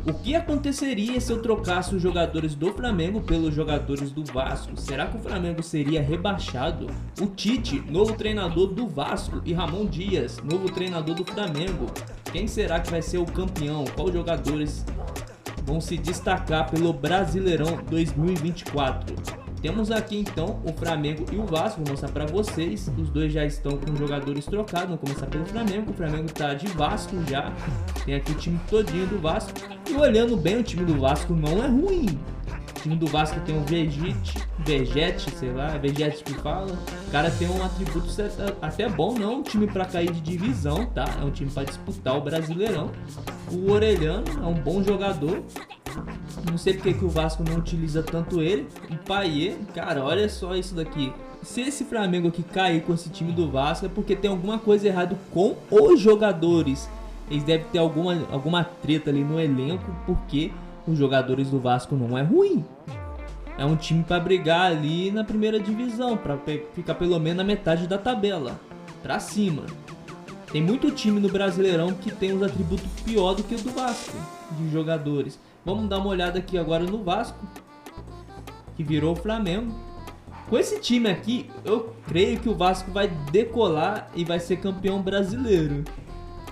O que aconteceria se eu trocasse os jogadores do Flamengo pelos jogadores do Vasco? Será que o Flamengo seria rebaixado? O Tite, novo treinador do Vasco, e Ramon Dias, novo treinador do Flamengo. Quem será que vai ser o campeão? Quais jogadores vão se destacar pelo Brasileirão 2024? Temos aqui então o Flamengo e o Vasco, vou mostrar para vocês. Os dois já estão com jogadores trocados. Vamos começar pelo Flamengo. O Flamengo tá de Vasco já. Tem aqui o time todinho do Vasco. E olhando bem, o time do Vasco não é ruim. O time do Vasco tem o Vegete, sei lá, é Vegete que fala. O cara tem um atributo até bom, não é um time para cair de divisão, tá? É um time para disputar o Brasileirão. O Orelhano é um bom jogador. Não sei porque que o Vasco não utiliza tanto ele. O Payet, cara, olha só isso daqui. Se esse Flamengo aqui cair com esse time do Vasco é porque tem alguma coisa errada com os jogadores. Eles devem ter alguma treta ali no elenco, porque os jogadores do Vasco não é ruim. É um time para brigar ali na primeira divisão, para ficar pelo menos na metade da tabela, para cima. Tem muito time no Brasileirão que tem uns atributos pior do que o do Vasco, de jogadores. Vamos dar uma olhada aqui agora no Vasco, que virou o Flamengo. Com esse time aqui, eu creio que o Vasco vai decolar e vai ser campeão brasileiro.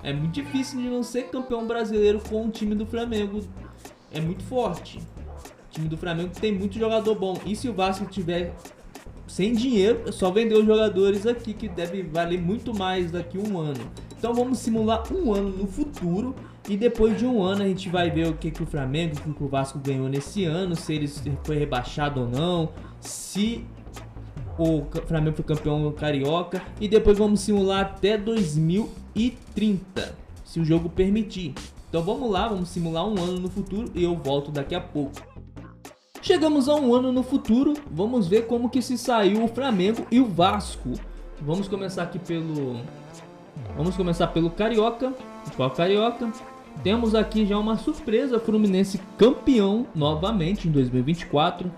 É muito difícil de não ser campeão brasileiro com o time do Flamengo. É muito forte. O time do Flamengo tem muito jogador bom. E se o Vasco tiver sem dinheiro, é só vender os jogadores aqui, que deve valer muito mais daqui a um ano. Então vamos simular um ano no futuro. E depois de um ano a gente vai ver o que o Flamengo, o que o Vasco ganhou nesse ano, se ele foi rebaixado ou não, se o Flamengo foi campeão carioca. E depois vamos simular até 2030, se o jogo permitir. Então vamos lá, vamos simular um ano no futuro e eu volto daqui a pouco. Chegamos a um ano no futuro, vamos ver como que se saiu o Flamengo e o Vasco. Vamos começar aqui pelo Carioca. Qual Carioca? Temos aqui já uma surpresa, Fluminense campeão novamente em 2024.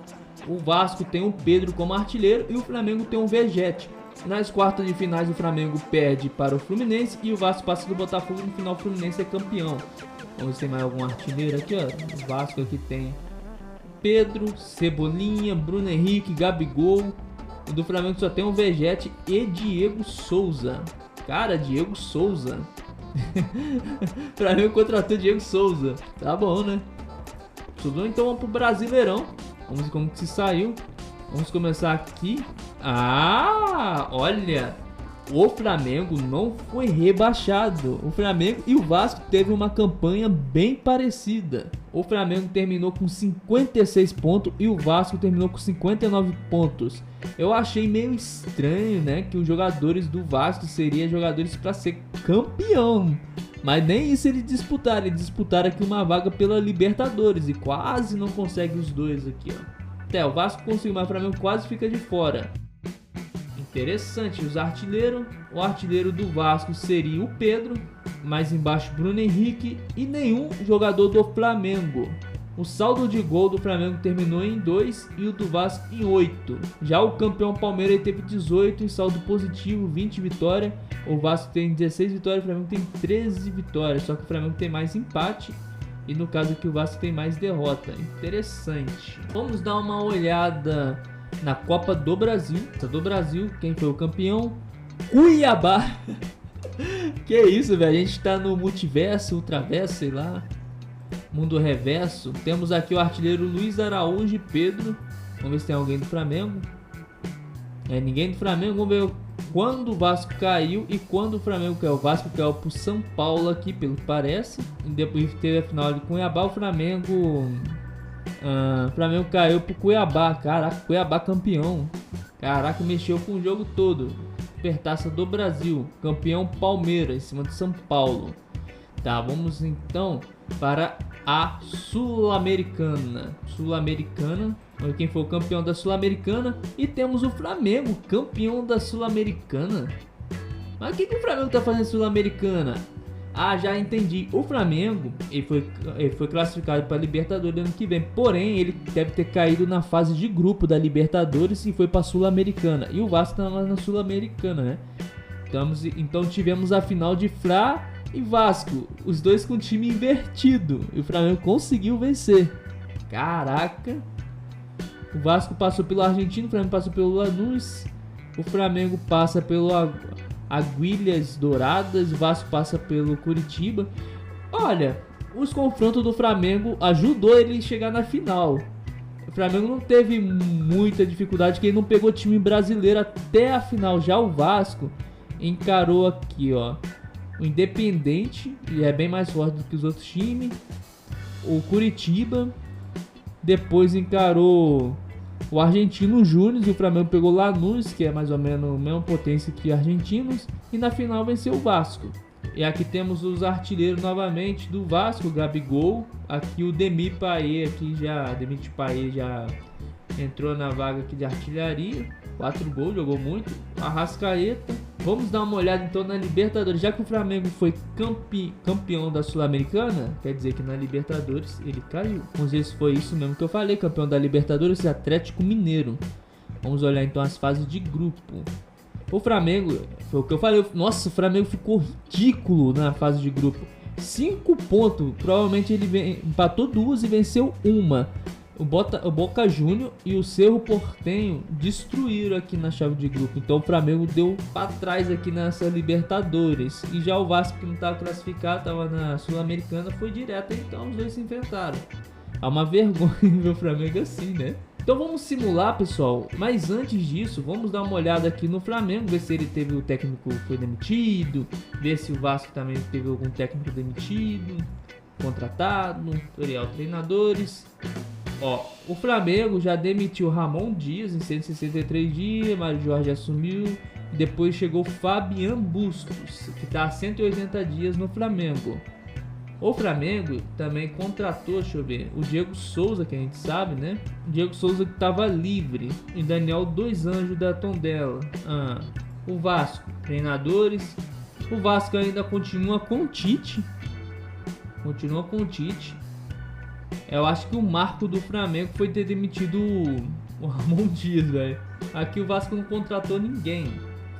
O Vasco tem o Pedro como artilheiro e o Flamengo tem o Vegete. Nas quartas de finais o Flamengo perde para o Fluminense e o Vasco passa do Botafogo. No final o Fluminense é campeão. Vamos ver se tem mais algum artilheiro aqui, ó. O Vasco aqui tem Pedro, Cebolinha, Bruno Henrique, Gabigol. O do Flamengo só tem o Vegete e Diego Souza. Cara, Diego Souza. Flamengo contratou Diego Souza. Tá bom, né? Subiu, então vamos pro Brasileirão. Vamos ver como que se saiu. Vamos começar aqui. Ah, olha. O Flamengo não foi rebaixado. O Flamengo e o Vasco teve uma campanha bem parecida. O Flamengo terminou com 56 pontos e o Vasco terminou com 59 pontos. Eu achei meio estranho, né, que os jogadores do Vasco seriam jogadores para ser campeão. Mas nem isso eles disputaram. Eles disputaram aqui uma vaga pela Libertadores e quase não consegue os dois aqui, ó. Até o Vasco conseguiu, mas o Flamengo quase fica de fora. Interessante, os artilheiros. O artilheiro do Vasco seria o Pedro. Mais embaixo Bruno Henrique e nenhum jogador do Flamengo. O saldo de gol do Flamengo terminou em 2 e o do Vasco em 8. Já o campeão Palmeiras teve 18 em saldo positivo, 20 vitórias. O Vasco tem 16 vitórias, o Flamengo tem 13 vitórias. Só que o Flamengo tem mais empate e no caso aqui o Vasco tem mais derrota. Interessante. Vamos dar uma olhada na Copa do Brasil. Quem foi o campeão? Cuiabá. Que isso, velho? A gente tá no multiverso, ultraverso, sei lá. Mundo reverso. Temos aqui o artilheiro Luiz Araújo e Pedro. Vamos ver se tem alguém do Flamengo. Ninguém do Flamengo. Vamos ver quando o Vasco caiu e quando o Flamengo caiu. O Vasco caiu pro São Paulo aqui, pelo que parece. E depois teve a final de Cuiabá. O Flamengo caiu pro Cuiabá. Caraca, Cuiabá campeão. Caraca, mexeu com o jogo todo. Supertaça do Brasil. Campeão Palmeiras em cima de São Paulo. Tá, vamos então para a Sul-Americana. Quem foi o campeão da Sul-Americana? E temos o Flamengo, campeão da Sul-Americana. Mas o que o Flamengo tá fazendo na Sul-Americana? Ah, já entendi. O Flamengo ele foi classificado para a Libertadores ano que vem. Porém, ele deve ter caído na fase de grupo da Libertadores e foi para a Sul-Americana. E o Vasco tá lá na Sul-Americana, né? Então tivemos a final de Fla e Vasco, os dois com o time invertido. E o Flamengo conseguiu vencer. Caraca. O Vasco passou pelo Argentino, o Flamengo passou pelo Lanús. O Flamengo passa pelo Águilas Douradas, o Vasco passa pelo Curitiba. Olha, os confrontos do Flamengo ajudou ele a chegar na final. O Flamengo não teve muita dificuldade, porque ele não pegou time brasileiro até a final. Já o Vasco encarou aqui, ó, o Independente, e é bem mais forte do que os outros times. O Curitiba. Depois encarou o Argentino Júnior, e o Flamengo pegou Lanús, que é mais ou menos a mesma potência que Argentinos. E na final venceu o Vasco. E aqui temos os artilheiros novamente do Vasco, Gabigol. Aqui o Demi Payet, Demi Payet já entrou na vaga aqui de artilharia. 4 gols, jogou muito. Arrascaeta. Vamos dar uma olhada então na Libertadores. Já que o Flamengo foi campeão da Sul-Americana, quer dizer que na Libertadores ele caiu. Vamos ver se foi isso mesmo que eu falei. Campeão da Libertadores, Atlético Mineiro. Vamos olhar então as fases de grupo. O Flamengo, foi o que eu falei. Nossa, o Flamengo ficou ridículo na fase de grupo. 5 pontos. Provavelmente ele empatou 2 e venceu 1. O Boca Juniors e o Cerro Porteño destruíram aqui na chave de grupo. Então o Flamengo deu para trás aqui nessa Libertadores. E já o Vasco, que não estava classificado, estava na Sul-Americana, foi direto. Então os dois se enfrentaram. É uma vergonha ver o Flamengo assim, né? Então vamos simular, pessoal. Mas antes disso, vamos dar uma olhada aqui no Flamengo. Ver se ele teve o técnico foi demitido. Ver se o Vasco também teve algum técnico demitido, contratado, tutorial treinadores. Ó, o Flamengo já demitiu Ramon Dias em 163 dias, Mário Jorge assumiu, depois chegou Fabian Bustos, que está há 180 dias no Flamengo. O Flamengo também contratou, deixa eu ver, o Diego Souza, que a gente sabe, né? O Diego Souza que estava livre, e Daniel Dos Anjos da Tondela. O Vasco, treinadores. O Vasco ainda continua com o Tite. Eu acho que o marco do Flamengo foi ter demitido o Ramon Dias, velho. Aqui o Vasco não contratou ninguém.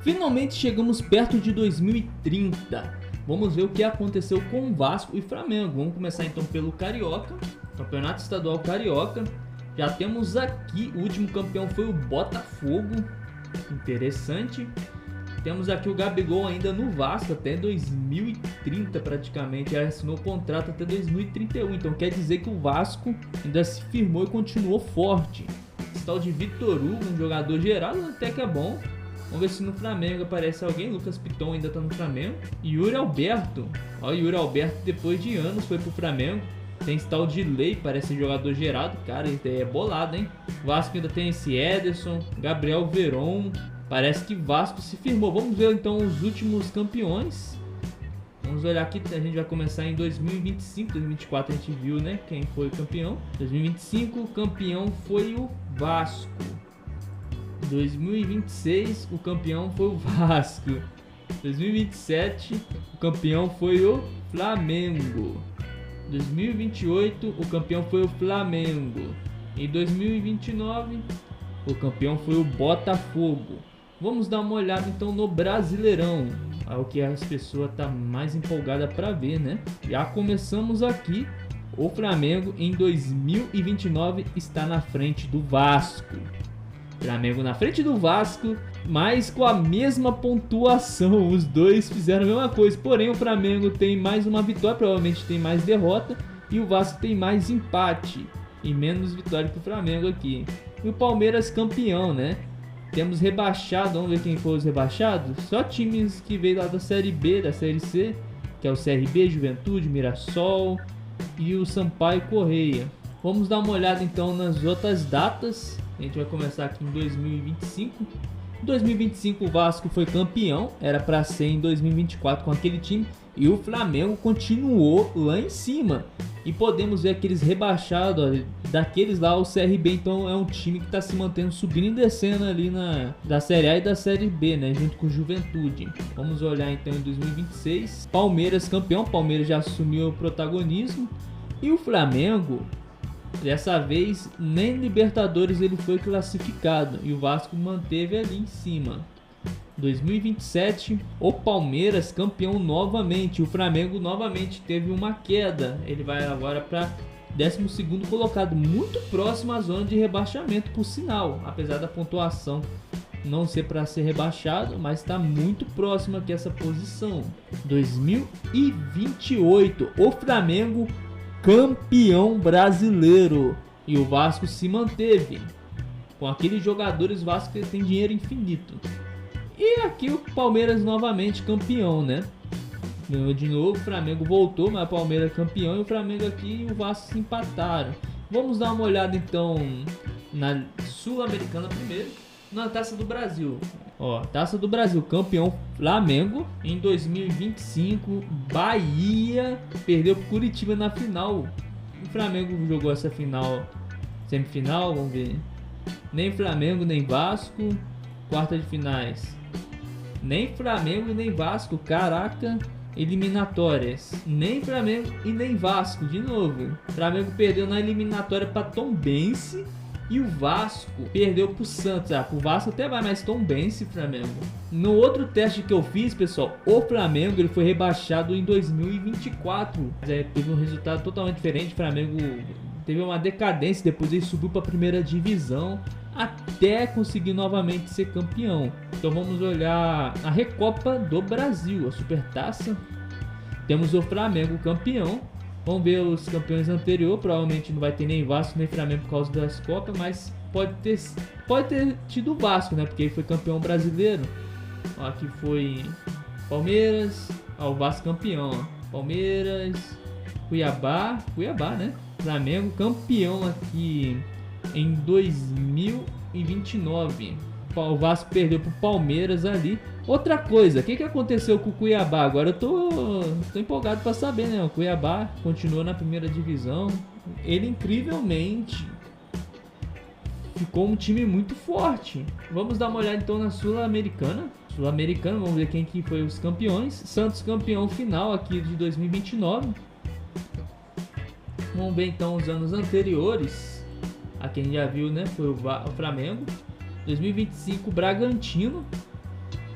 Finalmente chegamos perto de 2030. Vamos ver o que aconteceu com o Vasco e Flamengo. Vamos começar então pelo Carioca. Campeonato Estadual Carioca. Já temos aqui, o último campeão foi o Botafogo. Interessante. Temos aqui o Gabigol ainda no Vasco até 2030 praticamente. Ele assinou o contrato até 2031. Então quer dizer que o Vasco ainda se firmou e continuou forte. Esse tal de Vitor Hugo, um jogador geral, até que é bom. Vamos ver se no Flamengo aparece alguém. Lucas Piton ainda tá no Flamengo. Yuri Alberto. Ó, Yuri Alberto depois de anos foi pro Flamengo. Tem esse tal de Lei, parece jogador gerado. Cara, ele é bolado, hein? O Vasco ainda tem esse Ederson, Gabriel Veron. Parece que Vasco se firmou. Vamos ver então os últimos campeões. Vamos olhar aqui, a gente vai começar em 2025, 2024 a gente viu, né, quem foi o campeão. 2025 o campeão foi o Vasco. 2026 o campeão foi o Vasco. 2027 o campeão foi o Flamengo. 2028 o campeão foi o Flamengo. Em 2029 o campeão foi o Botafogo. Vamos dar uma olhada então no Brasileirão, é o que as pessoas estão mais empolgadas para ver, né? Já começamos aqui. O Flamengo em 2029 está na frente do Vasco. Flamengo na frente do Vasco, mas com a mesma pontuação. Os dois fizeram a mesma coisa, porém o Flamengo tem mais uma vitória, provavelmente tem mais derrota, e o Vasco tem mais empate e menos vitória que o Flamengo aqui. E o Palmeiras campeão, né? Temos rebaixado, vamos ver quem foram os rebaixados. Só times que veio lá da Série B, da Série C, que é o CRB, Juventude, Mirassol e o Sampaio Correia. Vamos dar uma olhada então nas outras datas. A gente vai começar aqui em 2025. Em 2025 o Vasco foi campeão, era para ser em 2024 com aquele time, e o Flamengo continuou lá em cima. E podemos ver aqueles rebaixados, ó, daqueles lá, o CRB, então é um time que está se mantendo subindo e descendo ali da Série A e da Série B, né, junto com o Juventude. Vamos olhar então em 2026, Palmeiras campeão, Palmeiras já assumiu o protagonismo, e o Flamengo, dessa vez, nem Libertadores ele foi classificado, e o Vasco manteve ali em cima. 2027, o Palmeiras campeão novamente. O Flamengo novamente teve uma queda. Ele vai agora para 12º colocado, muito próximo à zona de rebaixamento, por sinal. Apesar da pontuação não ser para ser rebaixado, mas está muito próximo aqui essa posição. 2028, o Flamengo campeão brasileiro. E o Vasco se manteve. Com aqueles jogadores, Vasco que tem dinheiro infinito. E aqui o Palmeiras novamente campeão, né? Ganhou de novo, o Flamengo voltou, mas o Palmeiras campeão. E o Flamengo aqui e o Vasco se empataram. Vamos dar uma olhada então na Sul-Americana primeiro. Na Taça do Brasil. Ó, Taça do Brasil, campeão Flamengo. Em 2025, Bahia perdeu pro Curitiba na final. O Flamengo jogou essa final, semifinal, vamos ver. Nem Flamengo, nem Vasco. Quarta de finais. Nem Flamengo e nem Vasco, caraca. Eliminatórias. Nem Flamengo e nem Vasco, de novo. Flamengo perdeu na eliminatória para Tombense. E o Vasco perdeu pro Santos. Pro Vasco até vai, mas Tombense e Flamengo. No outro teste que eu fiz, pessoal, o Flamengo ele foi rebaixado em 2024. Teve um resultado totalmente diferente. O Flamengo teve uma decadência, depois ele subiu para a primeira divisão até conseguir novamente ser campeão. Então vamos olhar a Recopa do Brasil, a Supertaça. Temos o Flamengo campeão. Vamos ver os campeões anteriores. Provavelmente não vai ter nem Vasco nem Flamengo por causa das Copas, mas pode ter tido o Vasco, né? Porque ele foi campeão brasileiro. Ó, aqui foi Palmeiras. Ó, o Vasco campeão. Ó. Palmeiras, Cuiabá, né? Flamengo campeão aqui em 2029. O Vasco perdeu pro Palmeiras ali. Outra coisa, o que aconteceu com o Cuiabá? Agora eu tô empolgado para saber, né? O Cuiabá continuou na primeira divisão. Ele incrivelmente ficou um time muito forte. Vamos dar uma olhada então na Sul-Americana. Sul-Americana, vamos ver quem que foi os campeões. Santos campeão final aqui de 2029. Vamos ver então os anos anteriores. A quem já viu, né? Foi o Flamengo. 2025, Bragantino.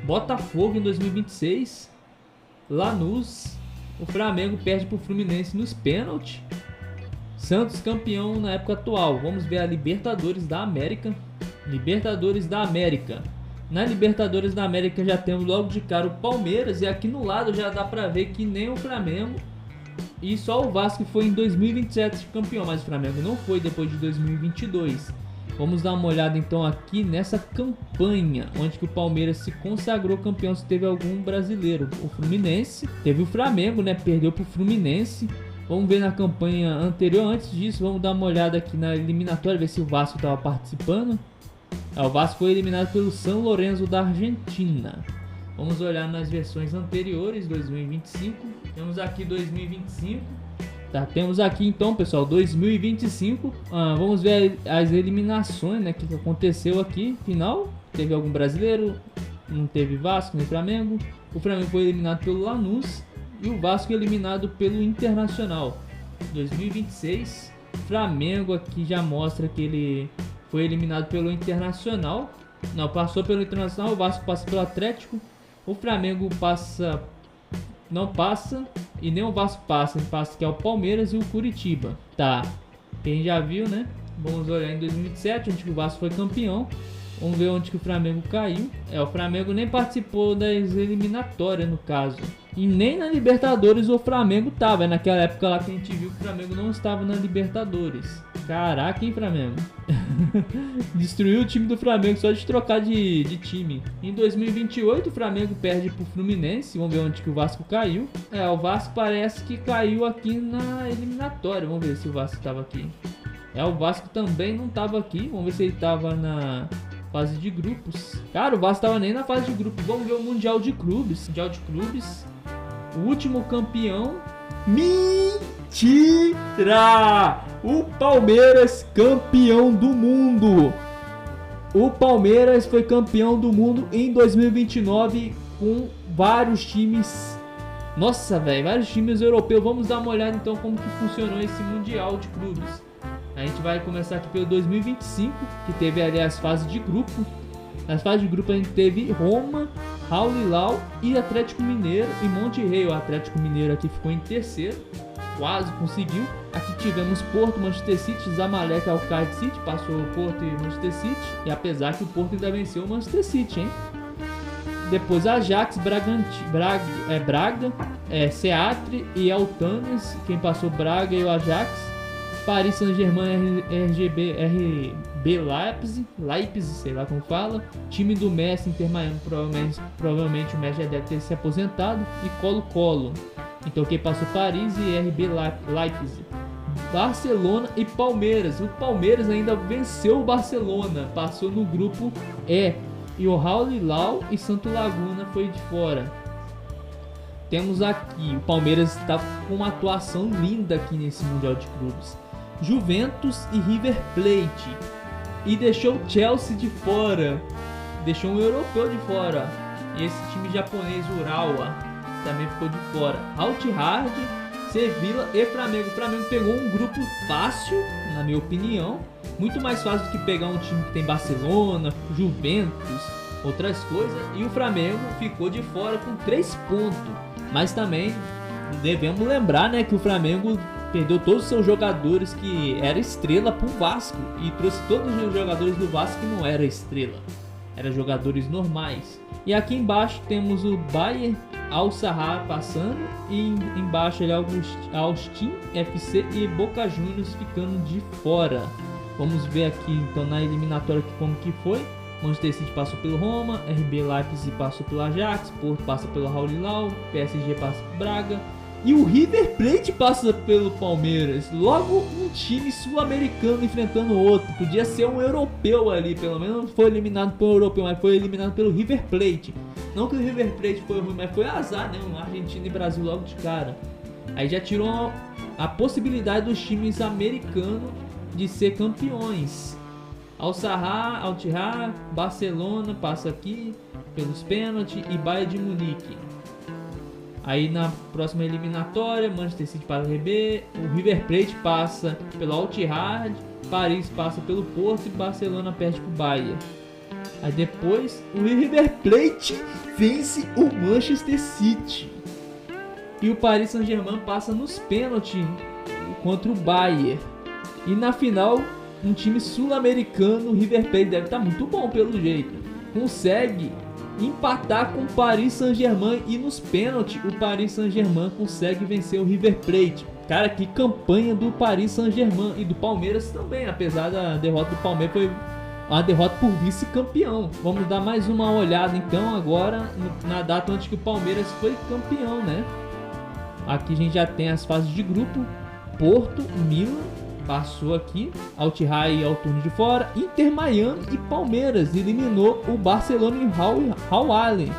Botafogo em 2026. Lanús. O Flamengo perde para o Fluminense nos pênaltis. Santos campeão na época atual. Vamos ver a Libertadores da América. Libertadores da América. Na Libertadores da América já temos logo de cara o Palmeiras. E aqui no lado já dá para ver que nem o Flamengo e só o Vasco foi em 2027 campeão. Mas o Flamengo não foi depois de 2022. Vamos dar uma olhada então aqui nessa campanha, onde que o Palmeiras se consagrou campeão, se teve algum brasileiro. O Fluminense, teve o Flamengo, né? Perdeu pro Fluminense. Vamos ver na campanha anterior. Antes disso, vamos dar uma olhada aqui na eliminatória, ver se o Vasco estava participando. O Vasco foi eliminado pelo San Lorenzo da Argentina. Vamos olhar nas versões anteriores, 2025. Temos aqui 2025. Tá, temos aqui então, pessoal, 2025. Vamos ver as eliminações, né, que aconteceu aqui. Final, teve algum brasileiro, não teve Vasco nem Flamengo. O Flamengo foi eliminado pelo Lanús e o Vasco eliminado pelo Internacional. 2026, Flamengo aqui já mostra que ele foi eliminado pelo Internacional. Não, passou pelo Internacional, o Vasco passa pelo Atlético. O Flamengo não passa e nem o Vasco passa, ele passa que é o Palmeiras e o Curitiba. Tá, quem já viu, né? Vamos olhar em 2027, onde o Vasco foi campeão. Vamos ver onde que o Flamengo caiu. O Flamengo nem participou das eliminatórias, no caso. E nem na Libertadores o Flamengo tava. Naquela época lá que a gente viu que o Flamengo não estava na Libertadores. Caraca, hein, Flamengo? Destruiu o time do Flamengo só de trocar de time. Em 2028 o Flamengo perde pro Fluminense. Vamos ver onde que o Vasco caiu. O Vasco parece que caiu aqui na eliminatória. Vamos ver se o Vasco estava aqui. O Vasco também não estava aqui. Vamos ver se ele estava na fase de grupos. Cara, o Vasco tava nem na fase de grupos. Vamos ver o Mundial de Clubes. Mundial de Clubes. O último campeão. Mentira! O Palmeiras campeão do mundo. O Palmeiras foi campeão do mundo em 2029 com vários times. Nossa, velho, vários times europeus. Vamos dar uma olhada então como que funcionou esse Mundial de Clubes. A gente vai começar aqui pelo 2025, que teve ali as fases de grupo. Nas fases de grupo a gente teve Roma, Al Hilal e Atlético Mineiro e Monterrey. O Atlético Mineiro aqui ficou em terceiro, quase conseguiu. Aqui tivemos Porto, Manchester City, Zamalek, Al-Qaeda City, passou o Porto e Manchester City. E apesar que o Porto ainda venceu o Manchester City, hein? Depois Ajax, Braga, Seattle e Altanes, quem passou Braga e o Ajax. Paris Saint-Germain, RB Leipzig, sei lá como fala. Time do Messi, Inter Miami, provavelmente o Messi já deve ter se aposentado. E Colo-Colo. Então quem passou Paris e RB Leipzig. Barcelona e Palmeiras. O Palmeiras ainda venceu o Barcelona, passou no grupo E. E o Al Hilal e Santo Laguna foi de fora. Temos aqui, o Palmeiras está com uma atuação linda aqui nesse Mundial de Clubes. Juventus e River Plate. E deixou o Chelsea de fora. Deixou um europeu de fora. E esse time japonês, Urawa, também ficou de fora. Al Ittihad, Sevilla e Flamengo. O Flamengo pegou um grupo fácil, na minha opinião. Muito mais fácil do que pegar um time que tem Barcelona, Juventus, outras coisas. E o Flamengo ficou de fora com 3 pontos. Mas também devemos lembrar, né, que o Flamengo perdeu todos os seus jogadores que era estrela pro Vasco. E trouxe todos os jogadores do Vasco que não era estrela. Eram jogadores normais. E aqui embaixo temos o Bayer Al-Sahar passando. E embaixo ele é Austin FC e Boca Juniors ficando de fora. Vamos ver aqui então na eliminatória como que foi. Manchester City passou pelo Roma, RB Leipzig passou pelo Ajax, Porto passa pelo Al Hilal, PSG passa pelo Braga e o River Plate passa pelo Palmeiras. Logo um time sul-americano enfrentando o outro. Podia ser um europeu ali, pelo menos não foi eliminado pelo europeu, mas foi eliminado pelo River Plate. Não que o River Plate foi ruim, mas foi azar, né? Argentina e Brasil logo de cara. Aí já tirou a possibilidade dos times americanos de ser campeões. Al-Sahar, Al-Ittihad, Barcelona passa aqui pelos pênaltis e Bayern de Munique. Aí na próxima eliminatória, Manchester City passa o RB, o River Plate passa pelo Al-Ittihad, Paris passa pelo Porto e Barcelona perde pro Bayern. Aí depois o River Plate vence o Manchester City. E o Paris Saint-Germain passa nos pênaltis contra o Bayern. E na final, um time sul-americano, o River Plate deve estar muito bom pelo jeito, consegue empatar com o Paris Saint-Germain e nos pênaltis o Paris Saint-Germain consegue vencer o River Plate. Cara, que campanha do Paris Saint-Germain e do Palmeiras também, apesar da derrota do Palmeiras foi uma derrota por vice-campeão. Vamos dar mais uma olhada então agora na data onde que o Palmeiras foi campeão, né? Aqui a gente já tem as fases de grupo. Porto, Milan passou aqui, Al-Ittihad e ao turno de fora, Inter Miami e Palmeiras eliminou o Barcelona e Al Ahly.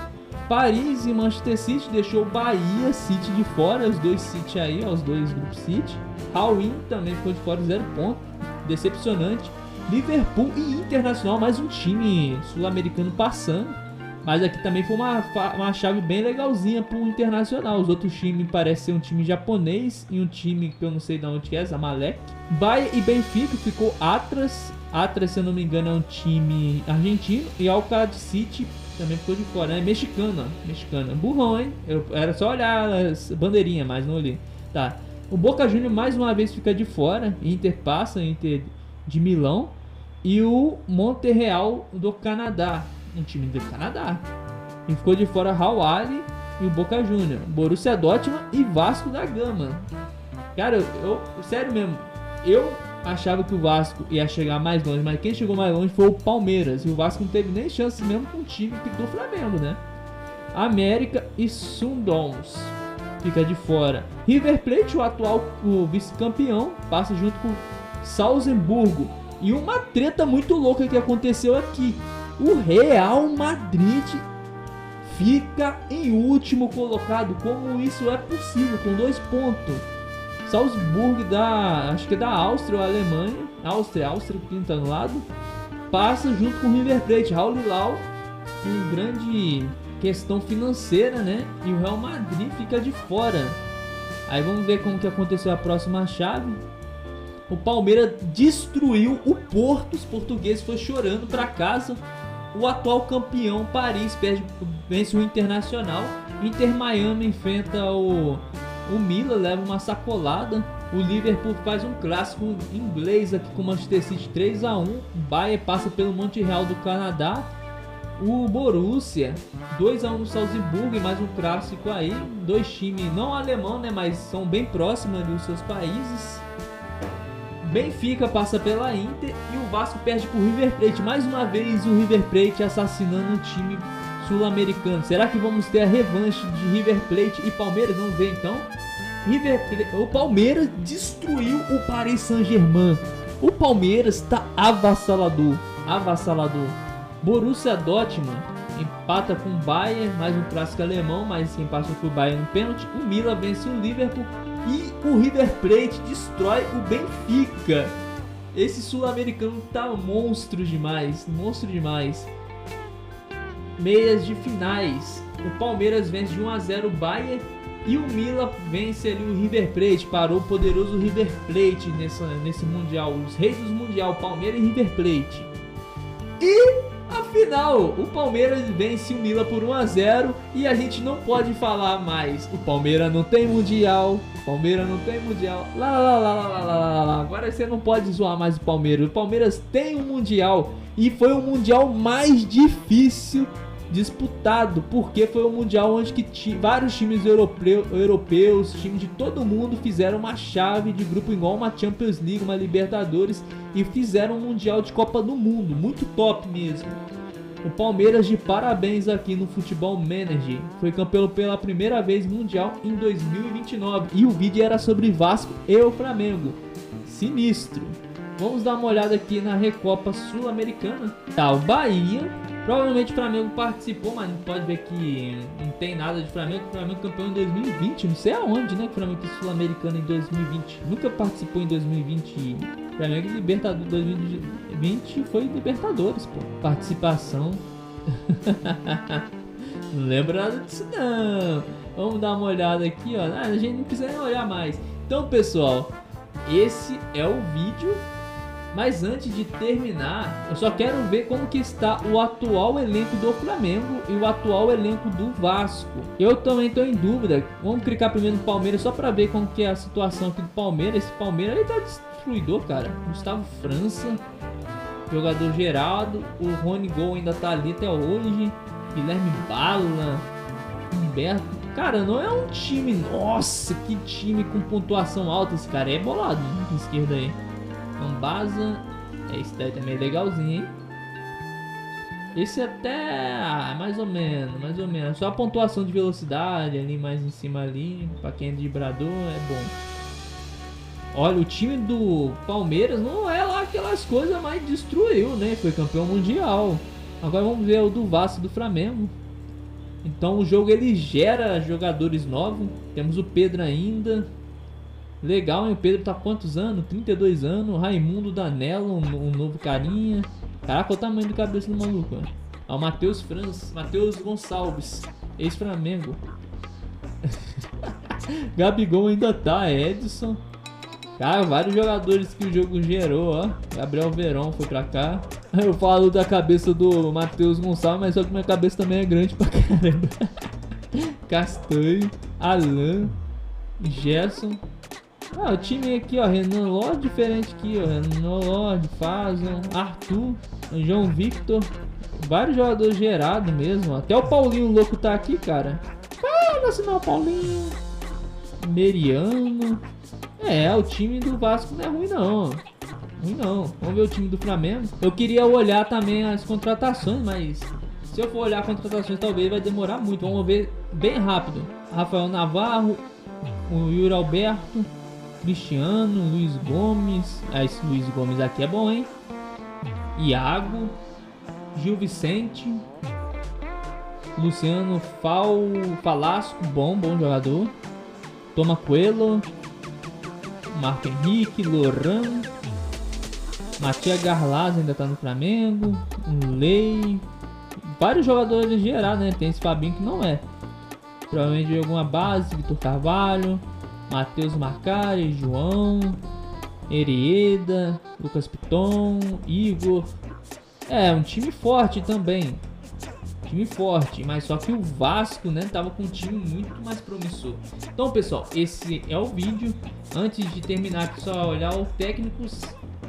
Paris e Manchester City deixou Bahia City de fora, os dois City aí, os dois grupos City. Al-Ain também ficou de fora, 0 ponto, decepcionante. Liverpool e Internacional, mais um time sul-americano passando. Mas aqui também foi uma chave bem legalzinha pro Internacional. Os outros times parecem ser um time japonês e um time que eu não sei de onde que é, Zamalek. Bahia e Benfica ficou Atlas. Atlas, se eu não me engano, é um time argentino. E Al-Qaeda City também ficou de fora, né? Mexicana. Burrão, hein? Era só olhar as bandeirinhas, mas não olhei. Tá. O Boca Juniors mais uma vez fica de fora. Inter passa, Inter de Milão. E o Montreal do Canadá. Um time do Canadá. E ficou de fora Al Ahly e o Boca Juniors, Borussia Dortmund e Vasco da Gama. Cara, eu sério mesmo, eu achava que o Vasco ia chegar mais longe, mas quem chegou mais longe foi o Palmeiras. E o Vasco não teve nem chance mesmo com o time do Flamengo, né? América e Sundowns fica de fora. River Plate, o atual vice-campeão, passa junto com Salzburgo. E uma treta muito louca que aconteceu aqui. O Real Madrid fica em último colocado. Como isso é possível? Com 2 pontos. Salzburgo acho que é da Áustria ou Alemanha. Áustria que está no lado. Passa junto com o River Plate. Al Hilal, com grande questão financeira, né? E o Real Madrid fica de fora. Aí vamos ver como que aconteceu a próxima chave. O Palmeiras destruiu o Porto. Os portugueses foram chorando para casa. O atual campeão Paris vence o Internacional. Inter Miami enfrenta o Milan, leva uma sacolada. O Liverpool faz um clássico inglês aqui com o Manchester City 3-1. O Bayern passa pelo Montreal do Canadá. O Borussia 2-1 no Salzburg, mais um clássico aí. Dois times não alemão, né, mas são bem próximos dos seus países. Benfica passa pela Inter e o Vasco perde pro River Plate. Mais uma vez o River Plate assassinando um time sul-americano. Será que vamos ter a revanche de River Plate e Palmeiras? Vamos ver então. O Palmeiras destruiu o Paris Saint-Germain. O Palmeiras tá avassalador. Borussia Dortmund empata com o Bayern, mais um clássico alemão, mas quem passou foi o Bayern no pênalti. O Milan vence o Liverpool e o River Plate destrói o Benfica. Esse sul-americano tá monstro demais. Meias de finais. O Palmeiras vence de 1-0 o Bayern e o Milan vence ali o River Plate. Parou o poderoso River Plate nesse Mundial. Os reis do Mundial, Palmeiras e River Plate. E afinal, o Palmeiras vence o Milan por 1-0 e a gente não pode falar mais. O Palmeiras não tem Mundial. Lá. Agora você não pode zoar mais o Palmeiras. O Palmeiras tem um Mundial e foi o Mundial mais difícil disputado, porque foi um Mundial onde que vários times europeus, times de todo mundo fizeram uma chave de grupo igual uma Champions League, uma Libertadores e fizeram um Mundial de Copa do Mundo, muito top mesmo. O Palmeiras de parabéns aqui no Futebol Manager, foi campeão pela primeira vez mundial em 2029 e o vídeo era sobre Vasco e o Flamengo, sinistro. Vamos dar uma olhada aqui na Recopa Sul-Americana. Tá, o Bahia, provavelmente o Flamengo participou, mas não pode ver que não tem nada de Flamengo. O Flamengo campeão em 2020, não sei aonde, né, que o Flamengo é Sul-Americano em 2020. Nunca participou em 2020. O Flamengo Libertadores 2020 foi Libertadores, pô. Participação. Não lembro nada disso não. Vamos dar uma olhada aqui, ó. A gente não precisa nem olhar mais. Então, pessoal, esse é o vídeo. Mas antes de terminar, eu só quero ver como que está o atual elenco do Flamengo e o atual elenco do Vasco. Eu também estou em dúvida. Vamos clicar primeiro no Palmeiras só para ver como que é a situação aqui do Palmeiras. Esse Palmeiras ele tá destruidor, cara. Gustavo França, jogador Geraldo, o Rony Gol ainda tá ali até hoje. Guilherme Bala, Humberto. Cara, não é um time... Nossa, que time com pontuação alta. Esse cara é bolado, né? Na esquerda aí. Ambasa, esse daí também é legalzinho, hein? Esse até, mais ou menos, só a pontuação de velocidade ali mais em cima ali, pra quem é vibrador é bom. Olha, o time do Palmeiras não é lá aquelas coisas, mas destruiu, né? Foi campeão mundial. Agora vamos ver o do Vasco e do Flamengo. Então o jogo ele gera jogadores novos, temos o Pedro ainda. Legal, hein? O Pedro tá quantos anos? 32 anos. Raimundo Danello, um novo carinha. Caraca, olha o tamanho da cabeça do maluco. Ó, o Matheus Gonçalves, ex-Flamengo. Gabigol ainda tá, Edson. Cara, vários jogadores que o jogo gerou, ó. Gabriel Verón foi pra cá. Eu falo da cabeça do Matheus Gonçalves, mas só que minha cabeça também é grande pra caramba. Castanho, Alan, Gerson. Ah, o time aqui, ó, Renan Lorde diferente aqui, ó, Renan Lorde, Fazan, Arthur, João Victor, vários jogadores gerados mesmo, ó. Até o Paulinho louco tá aqui, cara. Fala assim, não, Paulinho, Meriano. O time do Vasco não é ruim não, vamos ver o time do Flamengo. Eu queria olhar também as contratações, mas se eu for olhar contratações talvez vai demorar muito, vamos ver bem rápido. Rafael Navarro, o Yuri Alberto, Cristiano, Luiz Gomes. Esse Luiz Gomes aqui é bom, hein? Iago, Gil Vicente, Luciano Falasco, bom jogador. Toma Coelho, Marco Henrique, Loran, Matias Garlaz ainda tá no Flamengo, Lei, vários jogadores gerados, né? Tem esse Fabinho que não é. Provavelmente de alguma base, Vitor Carvalho, Matheus Macari, João, Erieda, Lucas Piton, Igor. É, um time forte também. Time forte, mas só que o Vasco, né, tava com um time muito mais promissor. Então, pessoal, esse é o vídeo. Antes de terminar aqui, só olhar os técnicos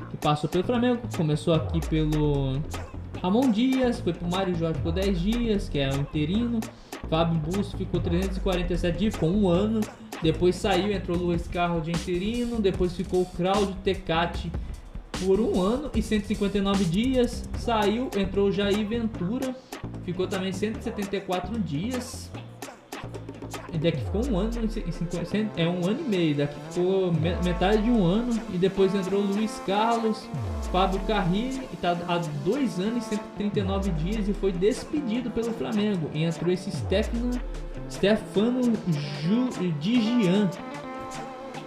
que passou pelo Flamengo. Começou aqui pelo Ramon Dias, foi pro Mário Jorge, ficou 10 dias, que é o interino. Fábio Busto ficou 347 dias, ficou um ano. Depois saiu, entrou o Luiz Carlos de interino. Depois ficou o Claudio Tecati por um ano e 159 dias. Saiu, entrou o Jair Ventura, ficou também 174 dias. E daqui ficou um ano, é um ano e meio. Daqui ficou metade de um ano. E depois entrou o Luiz Carlos, Fábio Carrilli, e tá há 2 anos e 139 dias e foi despedido pelo Flamengo. E entrou esse Stefano Digian.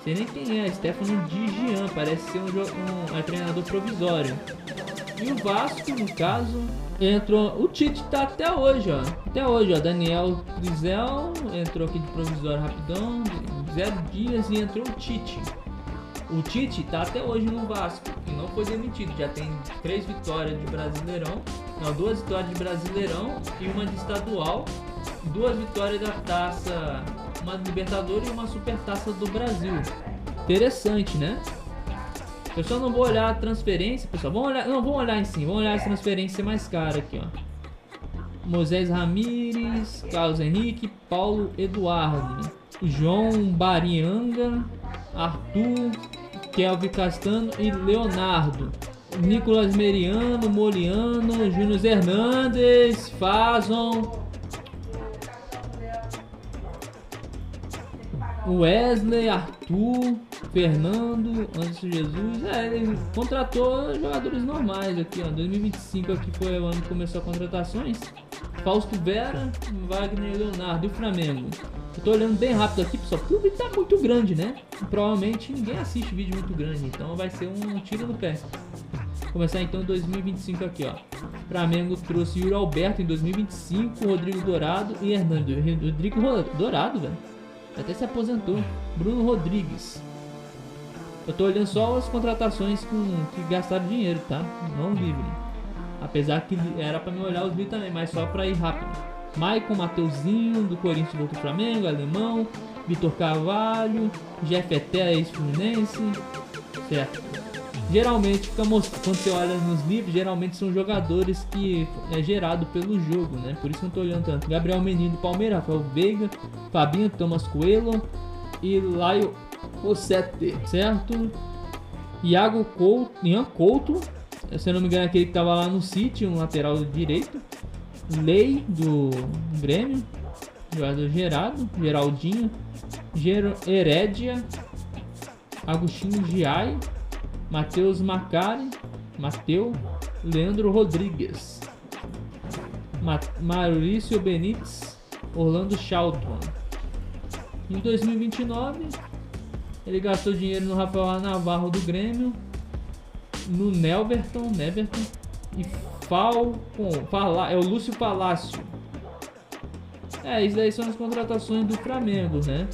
Sei nem quem é, Stefano Digian, parece ser um treinador provisório. E o Vasco, no caso, entrou. O Tite tá até hoje, ó. Até hoje, ó. Daniel Crizel entrou aqui de provisório rapidão, 0 dias, e entrou o Tite. O Tite tá até hoje no Vasco e não foi demitido. Já tem 3 vitórias de Brasileirão, não, 2 vitórias de Brasileirão e uma de estadual, 2 vitórias da taça, uma Libertadores e uma Supertaça do Brasil. Interessante, né? Pessoal, não vou olhar a transferência, pessoal. Vamos olhar em cima. Vamos olhar as transferências mais caras aqui, ó. Moisés Ramírez, Carlos Henrique, Paulo Eduardo, João Barianga, Arthur, Kelvin Castano e Leonardo. Nicolas Meriano, Moliano, Júnior Hernandes, Fazon, Wesley, Arthur, Fernando, Anderson Jesus. Ele contratou jogadores normais aqui, ó. 2025 aqui foi o ano que começou as contratações. Fausto Vera, Wagner e Leonardo. E o Flamengo? Eu tô olhando bem rápido aqui, pessoal, porque o vídeo tá muito grande, né? Provavelmente ninguém assiste vídeo muito grande, então vai ser um tiro no pé. Vou começar então em 2025 aqui, ó. Flamengo trouxe Yuri Alberto em 2025, Rodrigo Dourado e Hernando. Rodrigo Dourado, velho. Até se aposentou. Bruno Rodrigues. Eu tô olhando só as contratações que gastaram dinheiro, tá? Não livre. Apesar que era pra me olhar os vídeos também, mas só pra ir rápido. Maicon, Mateuzinho, do Corinthians voltou pro Flamengo, Alemão, Vitor Carvalho, Jefeté, ex-Fluminense. Certo. Geralmente, fica mostrando, quando você olha nos livros, geralmente são jogadores que é gerado pelo jogo, né? Por isso não tô olhando tanto. Gabriel Menino do Palmeiras, Rafael Veiga, Fabinho, Thomas Coelho e Laio Rossetti, certo? Ian Couto, se eu não me engano, aquele que tava lá no City, um lateral direito. Lei do Grêmio, jogador Geraldinho, Herédia, Agostinho Giai, Matheus Macari, Leandro Rodrigues, Maurício Benítez, Orlando Charlton. Em 2029, ele gastou dinheiro no Rafael Navarro do Grêmio, no Neverton e é o Lúcio Palácio. Isso daí são as contratações do Flamengo, né?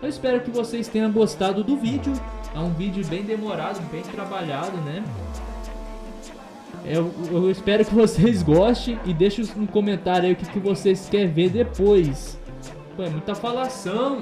Eu espero que vocês tenham gostado do vídeo. É um vídeo bem demorado, bem trabalhado, né? Eu espero que vocês gostem e deixem no comentário aí o que vocês querem ver depois. Pô, é muita falação.